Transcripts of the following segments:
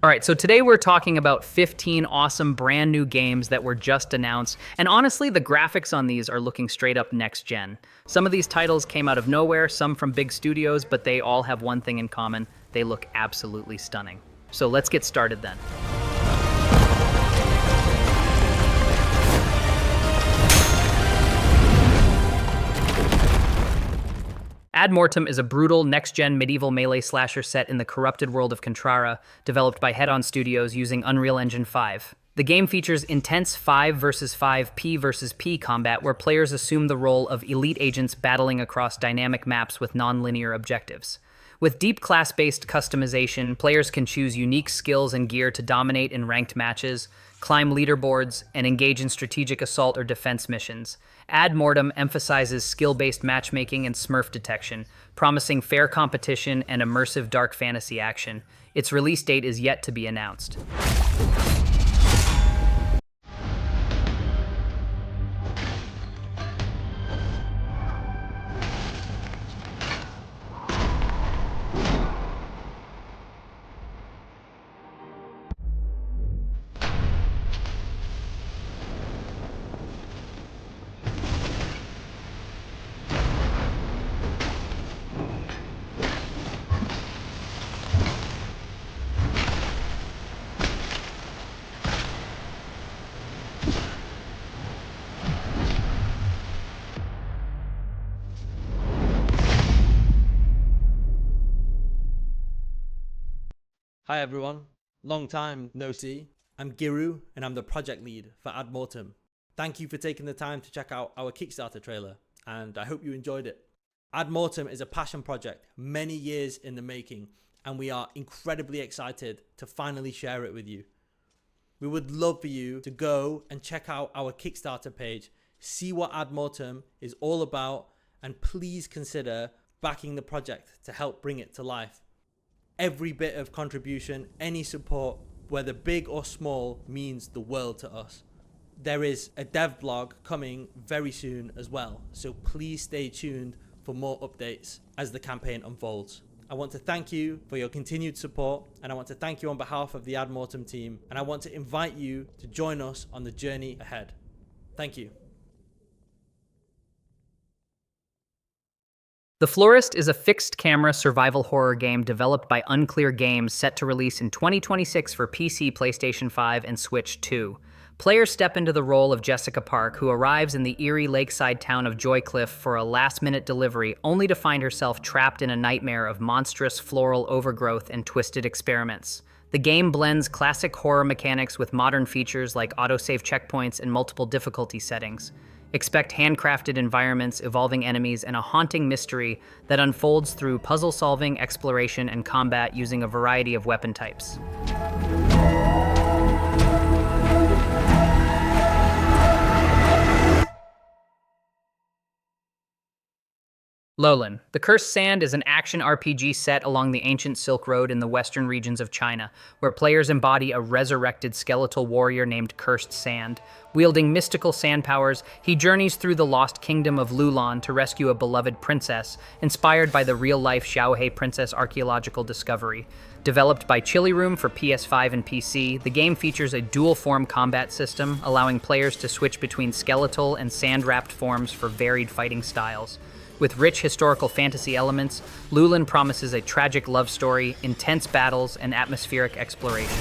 All right, so today we're talking about 15 awesome brand new games that were just announced. And honestly, the graphics on these are looking straight up next gen. Some of these titles came out of nowhere, some from big studios, but they all have one thing in common. They look absolutely stunning. So let's get started then. Ad Mortem is a brutal, next-gen medieval melee slasher set in the corrupted world of Contrara, developed by Head-On Studios using Unreal Engine 5. The game features intense 5 versus 5 P versus P combat where players assume the role of elite agents battling across dynamic maps with non-linear objectives. With deep class-based customization, players can choose unique skills and gear to dominate in ranked matches, climb leaderboards, and engage in strategic assault or defense missions. Ad Mortem emphasizes skill-based matchmaking and smurf detection, promising fair competition and immersive dark fantasy action. Its release date is yet to be announced. Hi everyone, long time no see. I'm Giru and I'm the project lead for Ad Mortem. Thank you for taking the time to check out our Kickstarter trailer and I hope you enjoyed it. Ad Mortem is a passion project, many years in the making, and we are incredibly excited to finally share it with you. We would love for you to go and check out our Kickstarter page, see what Ad Mortem is all about, and please consider backing the project to help bring it to life. Every bit of contribution, any support, whether big or small, means the world to us. There is a dev blog coming very soon as well, so please stay tuned for more updates as the campaign unfolds. I want to thank you for your continued support, and I want to thank you on behalf of the Ad Mortem team, and I want to invite you to join us on the journey ahead. Thank you. The Florist is a fixed-camera survival horror game developed by Unclear Games set to release in 2026 for PC, PlayStation 5, and Switch 2. Players step into the role of Jessica Park, who arrives in the eerie lakeside town of Joycliff for a last-minute delivery, only to find herself trapped in a nightmare of monstrous floral overgrowth and twisted experiments. The game blends classic horror mechanics with modern features like autosave checkpoints and multiple difficulty settings. Expect handcrafted environments, evolving enemies, and a haunting mystery that unfolds through puzzle-solving, exploration, and combat using a variety of weapon types. Loulan. The Cursed Sand is an action RPG set along the ancient Silk Road in the western regions of China, where players embody a resurrected skeletal warrior named Cursed Sand. Wielding mystical sand powers, he journeys through the lost kingdom of Loulan to rescue a beloved princess, inspired by the real-life Xiaohe princess archaeological discovery. Developed by Chili Room for PS5 and PC, the game features a dual-form combat system, allowing players to switch between skeletal and sand-wrapped forms for varied fighting styles. With rich historical fantasy elements, Loulan promises a tragic love story, intense battles, and atmospheric exploration.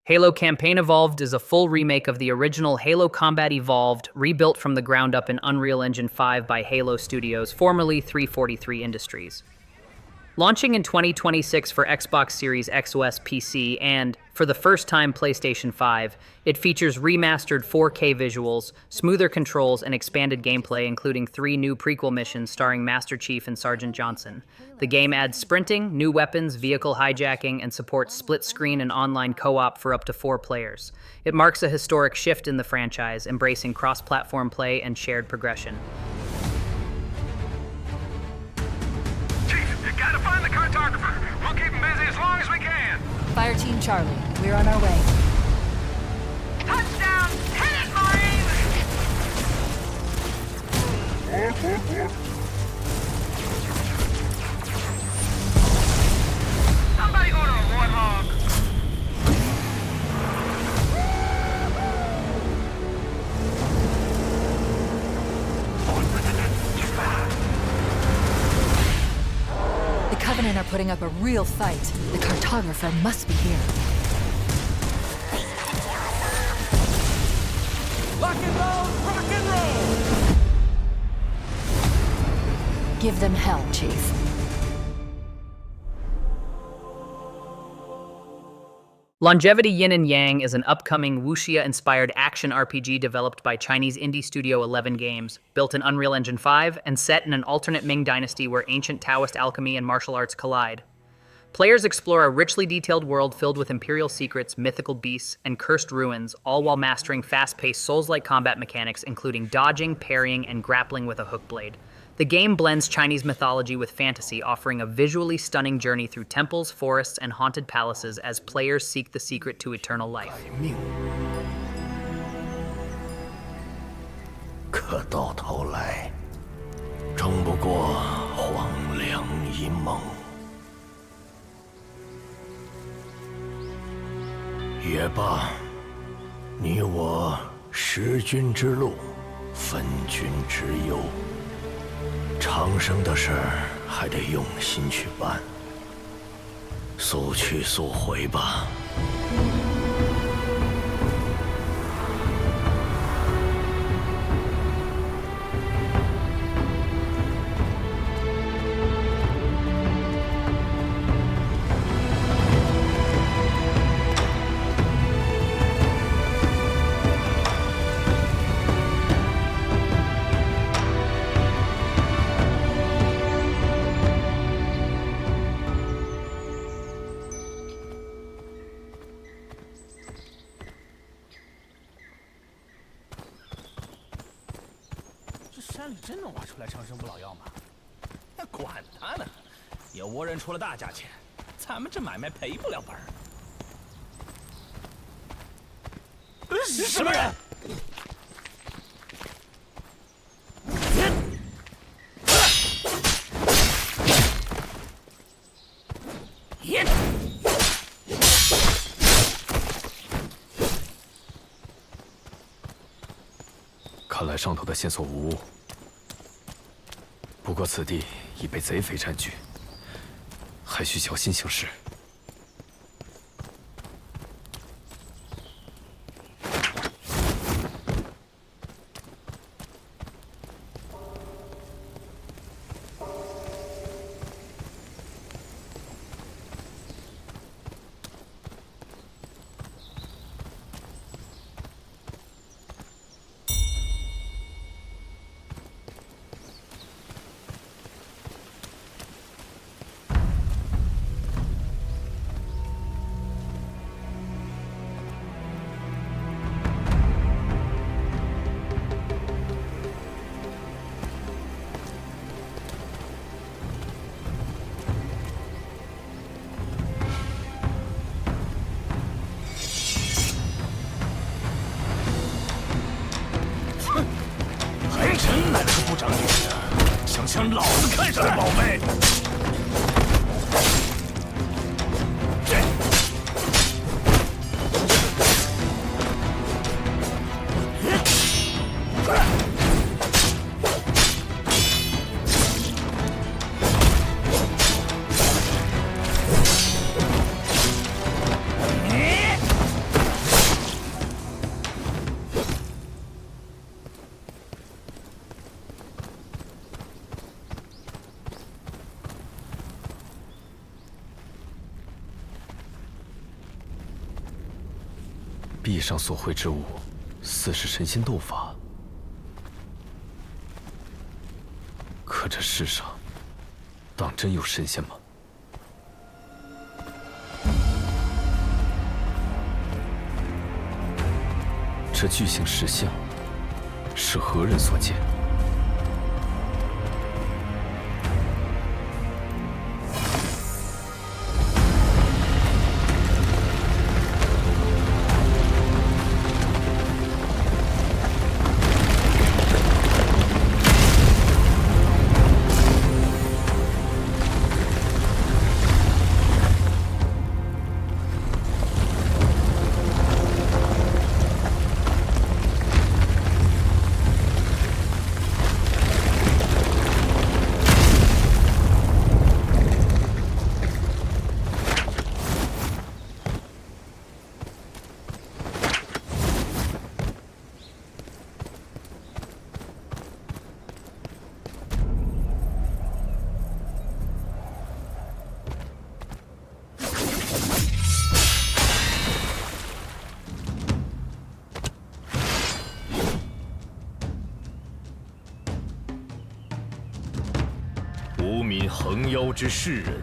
Halo Campaign Evolved is a full remake of the original Halo Combat Evolved, rebuilt from the ground up in Unreal Engine 5 by Halo Studios, formerly 343 Industries. Launching in 2026 for Xbox Series XOS PC and, for the first time, PlayStation 5, it features remastered 4K visuals, smoother controls, and expanded gameplay, including 3 new prequel missions starring Master Chief and Sergeant Johnson. The game adds sprinting, new weapons, vehicle hijacking, and supports split-screen and online co-op for up to 4 players. It marks a historic shift in the franchise, embracing cross-platform play and shared progression. Gotta find the cartographer. We'll keep him busy as long as we can. Fire Team Charlie, we're on our way. Touchdown! Hit it, Marines! Somebody order a warthog. The Covenant are putting up a real fight. The cartographer must be here. Lock and roll! Rock and roll! Give them hell, Chief. Longevity Yin and Yang is an upcoming wuxia-inspired action RPG developed by Chinese indie studio 11 Games, built in Unreal Engine 5, and set in an alternate Ming dynasty where ancient Taoist alchemy and martial arts collide. Players explore a richly detailed world filled with imperial secrets, mythical beasts, and cursed ruins, all while mastering fast-paced Souls-like combat mechanics, including dodging, parrying, and grappling with a hook blade. The game blends Chinese mythology with fantasy, offering a visually stunning journey through temples, forests, and haunted palaces as players seek the secret to eternal life. 可到头来，争不过荒凉一梦。也罢，你我识君之路，分君之忧。 长生的事儿还得用心去办，速去速回吧。山里真能挖出来长生不老药吗？那管他呢，有倭人出了大价钱，咱们这买卖赔不了本儿。什么人？看来上头的线索无误。 不过此地已被贼匪占据，还需小心行事。真来了个不长眼的，想将老子看上的宝贝！壁上所绘之物，似是神仙斗法。可这世上，当真有神仙吗？这巨型石像，是何人所建？无名横妖之世人，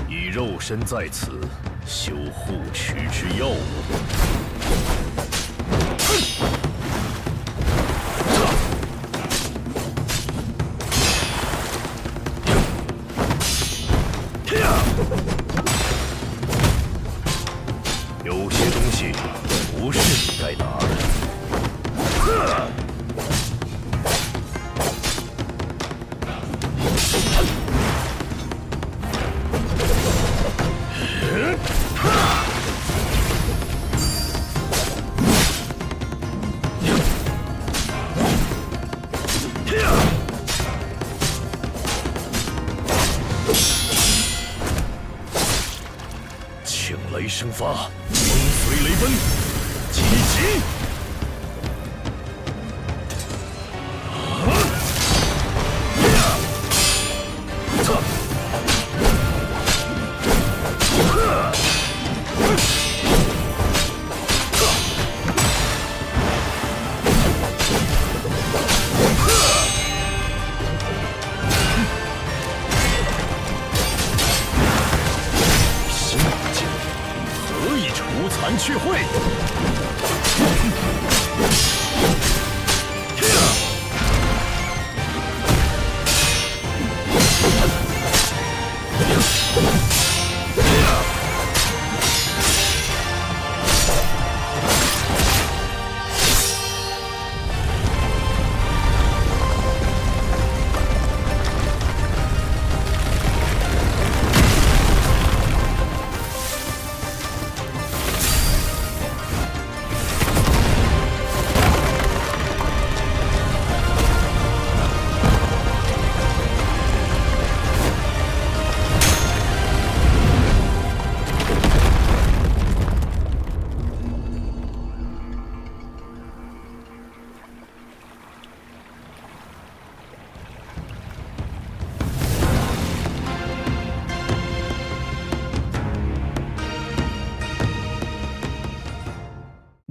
以肉身在此，修护持之要务。有些东西不是你该拿的。 雷生发，风随雷奔，急急！去会。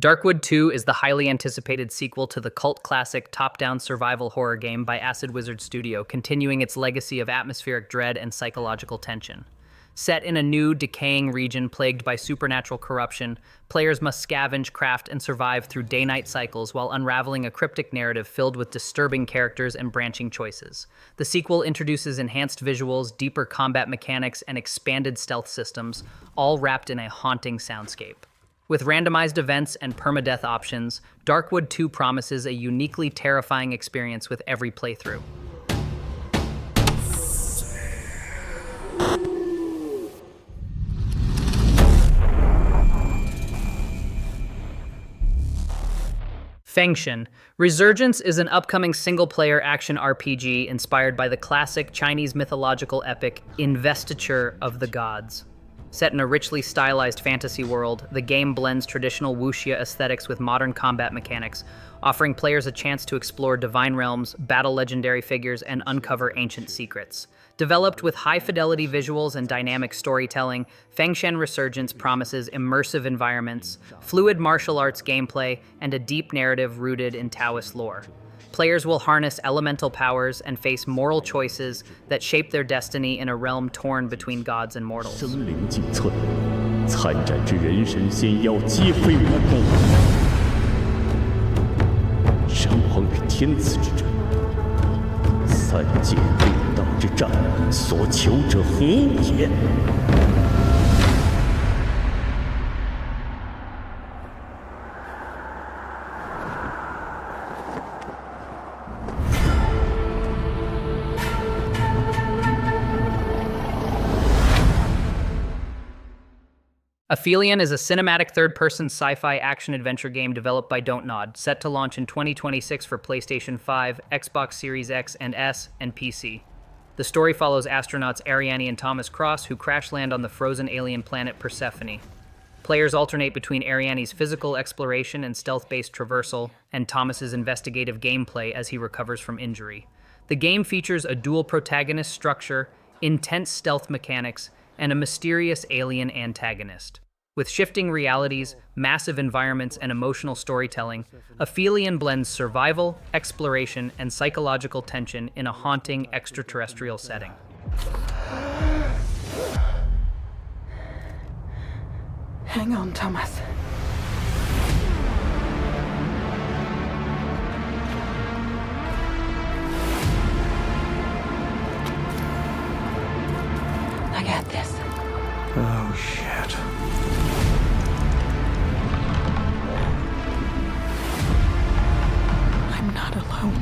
Darkwood 2 is the highly anticipated sequel to the cult classic top-down survival horror game by Acid Wizard Studio, continuing its legacy of atmospheric dread and psychological tension. Set in a new, decaying region plagued by supernatural corruption, players must scavenge, craft, and survive through day-night cycles while unraveling a cryptic narrative filled with disturbing characters and branching choices. The sequel introduces enhanced visuals, deeper combat mechanics, and expanded stealth systems, all wrapped in a haunting soundscape. With randomized events and permadeath options, Darkwood 2 promises a uniquely terrifying experience with every playthrough. Fengshen Resurgence is an upcoming single-player action RPG inspired by the classic Chinese mythological epic Investiture of the Gods. Set in a richly stylized fantasy world, the game blends traditional wuxia aesthetics with modern combat mechanics, offering players a chance to explore divine realms, battle legendary figures, and uncover ancient secrets. Developed with high-fidelity visuals and dynamic storytelling, Fengshen Resurgence promises immersive environments, fluid martial arts gameplay, and a deep narrative rooted in Taoist lore. Players will harness elemental powers and face moral choices that shape their destiny in a realm torn between gods and mortals. 生灵仅存，参战之人神仙妖皆非我故。神王与天子之争，三界六道之战，所求者何物也？ Aphelion is a cinematic third-person sci-fi action-adventure game developed by Don't Nod, set to launch in 2026 for PlayStation 5, Xbox Series X and S, and PC. The story follows astronauts Ariane and Thomas Cross, who crash land on the frozen alien planet Persephone. Players alternate between Ariane's physical exploration and stealth-based traversal, and Thomas's investigative gameplay as he recovers from injury. The game features a dual protagonist structure, intense stealth mechanics, and a mysterious alien antagonist. With shifting realities, massive environments, and emotional storytelling, Aphelion blends survival, exploration, and psychological tension in a haunting extraterrestrial setting. Hang on, Thomas. I got this. Oh, shit. I'm not alone.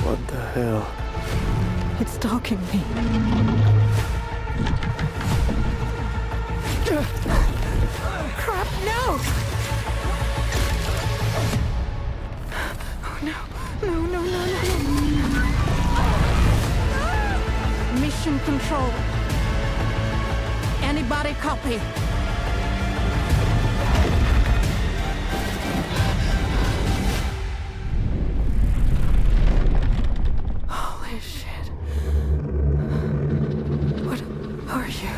What the hell? It's stalking me. Crap, no! Oh, no. No, no, no, no, no. Mission control. Anybody copy? Holy shit. What are you?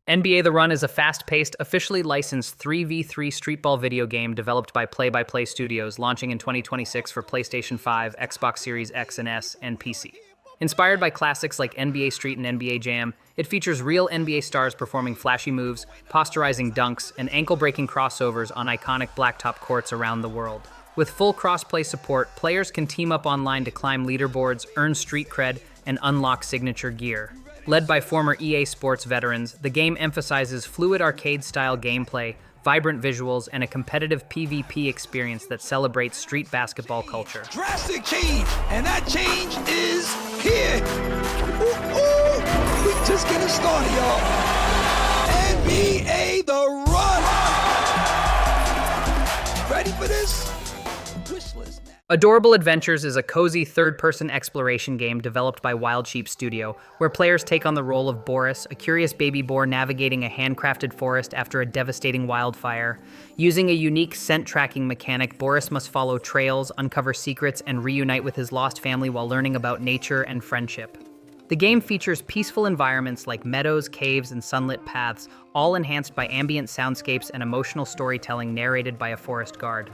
NBA The Run is a fast-paced, officially licensed 3v3 streetball video game developed by Play-by-Play Studios, launching in 2026 for PlayStation 5, Xbox Series X and S, and PC. Inspired by classics like NBA Street and NBA Jam, it features real NBA stars performing flashy moves, posterizing dunks, and ankle-breaking crossovers on iconic blacktop courts around the world. With full cross-play support, players can team up online to climb leaderboards, earn street cred, and unlock signature gear. Led by former EA Sports veterans, the game emphasizes fluid arcade-style gameplay, vibrant visuals, and a competitive PvP experience that celebrates street basketball culture. Drastic change, and that change is here. Ooh, ooh. We just getting started, y'all. NBA The Run. Ready for this? Wish list. Adorable Adentures is a cozy third-person exploration game developed by Wild Sheep Studio, where players take on the role of Boris, a curious baby boar navigating a handcrafted forest after a devastating wildfire. Using a unique scent-tracking mechanic, Boris must follow trails, uncover secrets, and reunite with his lost family while learning about nature and friendship. The game features peaceful environments like meadows, caves, and sunlit paths, all enhanced by ambient soundscapes and emotional storytelling narrated by a forest guard.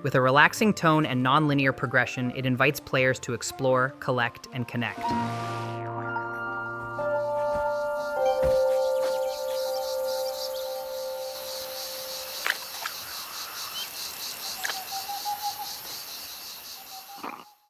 With a relaxing tone and non-linear progression, it invites players to explore, collect, and connect.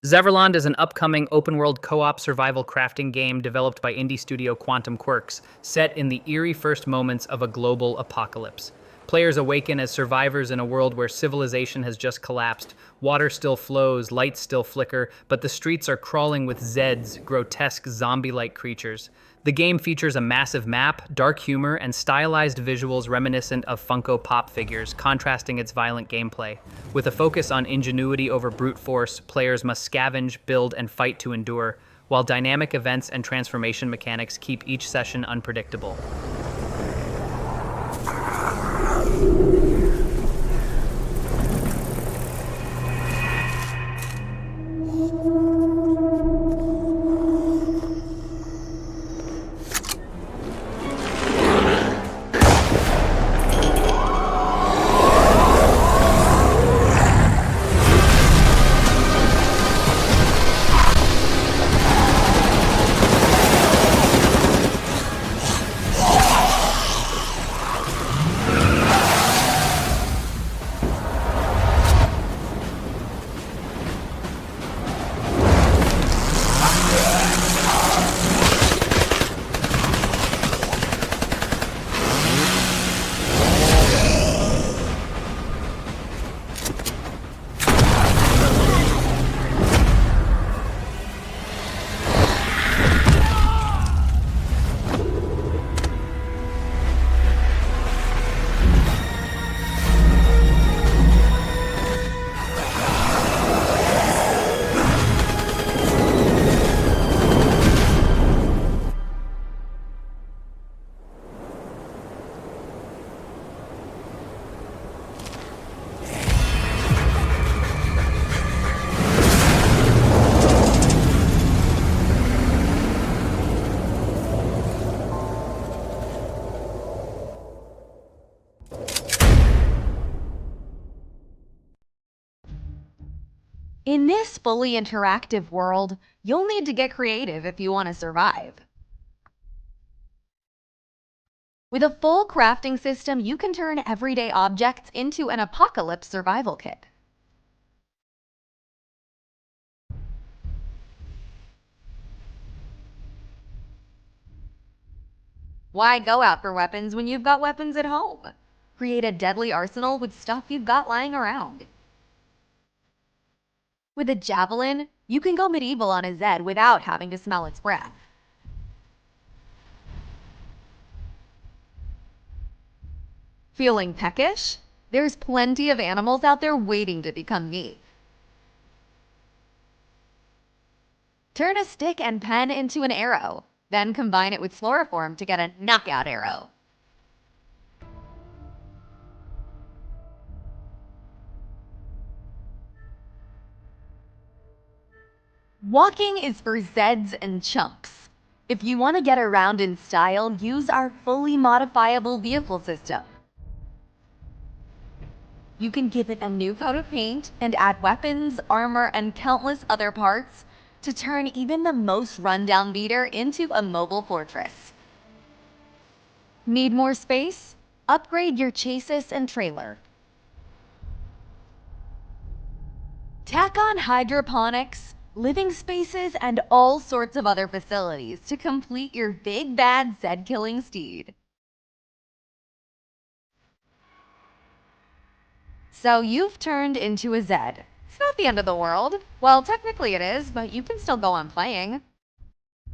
Zeverland is an upcoming open-world co-op survival crafting game developed by indie studio Quantum Quirks, set in the eerie first moments of a global apocalypse. Players awaken as survivors in a world where civilization has just collapsed. Water still flows, lights still flicker, but the streets are crawling with Zeds, grotesque zombie-like creatures. The game features a massive map, dark humor, and stylized visuals reminiscent of Funko Pop figures, contrasting its violent gameplay. With a focus on ingenuity over brute force, players must scavenge, build, and fight to endure, while dynamic events and transformation mechanics keep each session unpredictable. In this fully interactive world, you'll need to get creative if you want to survive. With a full crafting system, you can turn everyday objects into an apocalypse survival kit. Why go out for weapons when you've got weapons at home? Create a deadly arsenal with stuff you've got lying around. With a javelin, you can go medieval on a Zed without having to smell its breath. Feeling peckish? There's plenty of animals out there waiting to become meat. Turn a stick and pen into an arrow, then combine it with chloroform to get a knockout arrow. Walking is for Zeds and chumps. If you want to get around in style, use our fully modifiable vehicle system. You can give it a new coat of paint and add weapons, armor, and countless other parts to turn even the most rundown beater into a mobile fortress. Need more space? Upgrade your chassis and trailer. Tack on hydroponics, living spaces, and all sorts of other facilities to complete your big bad Zed-killing steed. So you've turned into a Zed. It's not the end of the world. Well, technically it is, but you can still go on playing.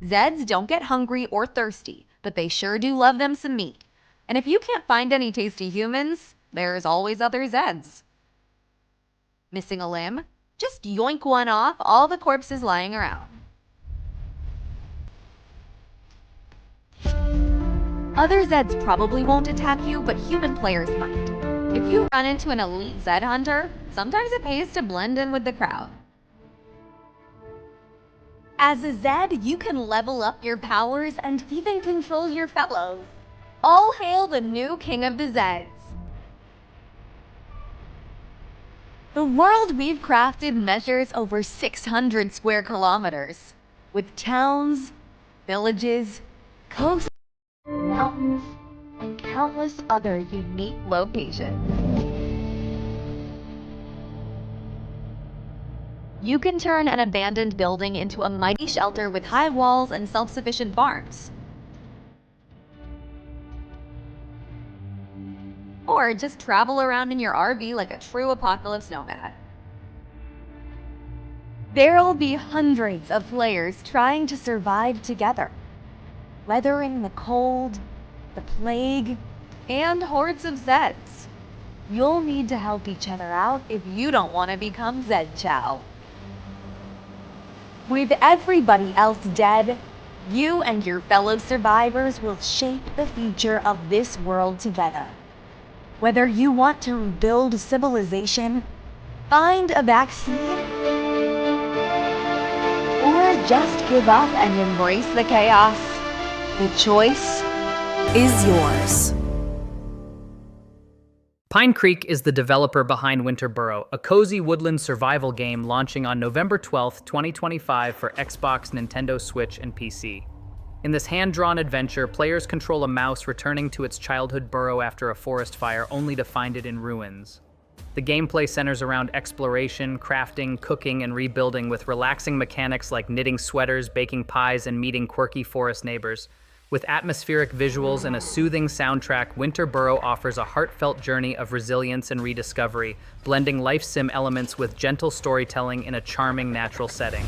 Zeds don't get hungry or thirsty, but they sure do love them some meat. And if you can't find any tasty humans, there's always other Zeds. Missing a limb? Just yoink one off all the corpses lying around. Other Zeds probably won't attack you, but human players might. If you run into an elite Zed hunter, sometimes it pays to blend in with the crowd. As a Zed, you can level up your powers and even control your fellows. All hail the new king of the Zeds. The world we've crafted measures over 600 square kilometers, with towns, villages, coasts, mountains, and countless other unique locations. You can turn an abandoned building into a mighty shelter with high walls and self-sufficient farms. Or just travel around in your RV like a true apocalypse nomad. There'll be hundreds of players trying to survive together. weathering the cold, the plague, and hordes of Zeds. You'll need to help each other out if you don't want to become Zed Chow. With everybody else dead, you and your fellow survivors will shape the future of this world together. Whether you want to rebuild civilization, find a vaccine, or just give up and embrace the chaos, the choice is yours. Pine Creek is the developer behind Winter Burrow, a cozy woodland survival game launching on November 12, 2025 for Xbox, Nintendo Switch, and PC. In this hand-drawn adventure, players control a mouse returning to its childhood burrow after a forest fire, only to find it in ruins. The gameplay centers around exploration, crafting, cooking, and rebuilding, with relaxing mechanics like knitting sweaters, baking pies, and meeting quirky forest neighbors. With atmospheric visuals and a soothing soundtrack, Winter Burrow offers a heartfelt journey of resilience and rediscovery, blending life sim elements with gentle storytelling in a charming natural setting.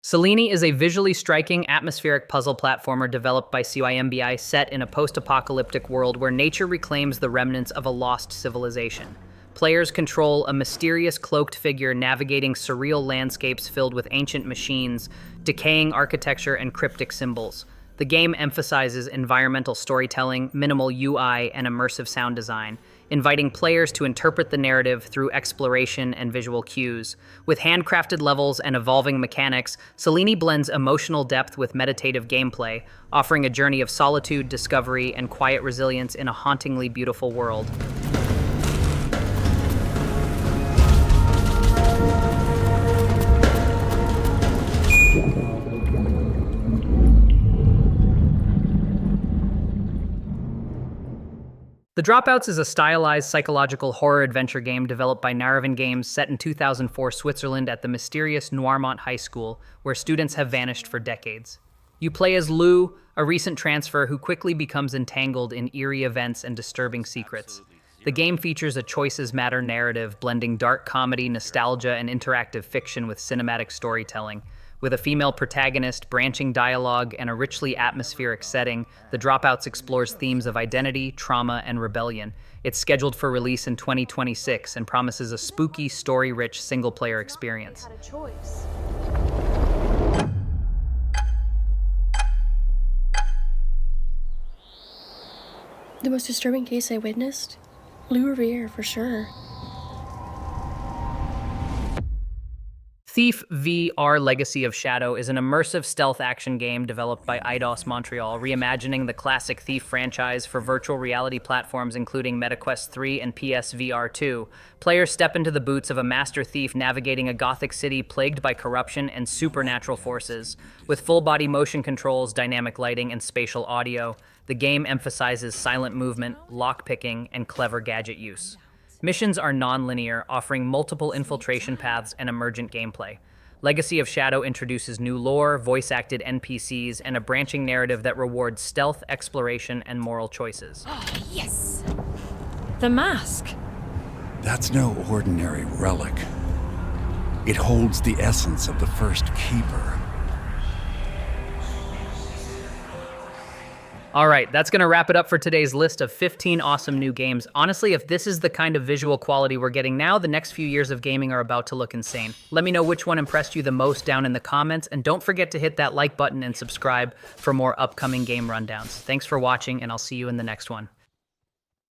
Selini is a visually striking, atmospheric puzzle platformer developed by CYMBI set in a post-apocalyptic world where nature reclaims the remnants of a lost civilization. Players control a mysterious cloaked figure navigating surreal landscapes filled with ancient machines, decaying architecture, and cryptic symbols. The game emphasizes environmental storytelling, minimal UI, and immersive sound design, inviting players to interpret the narrative through exploration and visual cues. With handcrafted levels and evolving mechanics, Selini blends emotional depth with meditative gameplay, offering a journey of solitude, discovery, and quiet resilience in a hauntingly beautiful world. The Dropouts is a stylized psychological horror adventure game developed by Naravan Games set in 2004 Switzerland at the mysterious Noirmont High School, where students have vanished for decades. You play as Lou, a recent transfer who quickly becomes entangled in eerie events and disturbing secrets. The game features a choices matter narrative, blending dark comedy, nostalgia, and interactive fiction with cinematic storytelling. With a female protagonist, branching dialogue, and a richly atmospheric setting, The Dropouts explores themes of identity, trauma, and rebellion. It's scheduled for release in 2026 and promises a spooky, story-rich single-player experience. The most disturbing case I witnessed? Lou Revere, for sure. Thief VR Legacy of Shadow is an immersive stealth action game developed by Eidos Montreal, reimagining the classic Thief franchise for virtual reality platforms including MetaQuest 3 and PSVR 2. Players step into the boots of a master thief navigating a gothic city plagued by corruption and supernatural forces. With full-body motion controls, dynamic lighting, and spatial audio, the game emphasizes silent movement, lockpicking, and clever gadget use. Missions are non-linear, offering multiple infiltration paths and emergent gameplay. Legacy of Shadow introduces new lore, voice-acted NPCs, and a branching narrative that rewards stealth, exploration, and moral choices. Oh, yes! The mask! That's no ordinary relic. It holds the essence of the first keeper. All right, that's going to wrap it up for today's list of 15 awesome new games. Honestly, if this is the kind of visual quality we're getting now, the next few years of gaming are about to look insane. Let me know which one impressed you the most down in the comments, and don't forget to hit that like button and subscribe for more upcoming game rundowns. Thanks for watching, and I'll see you in the next one.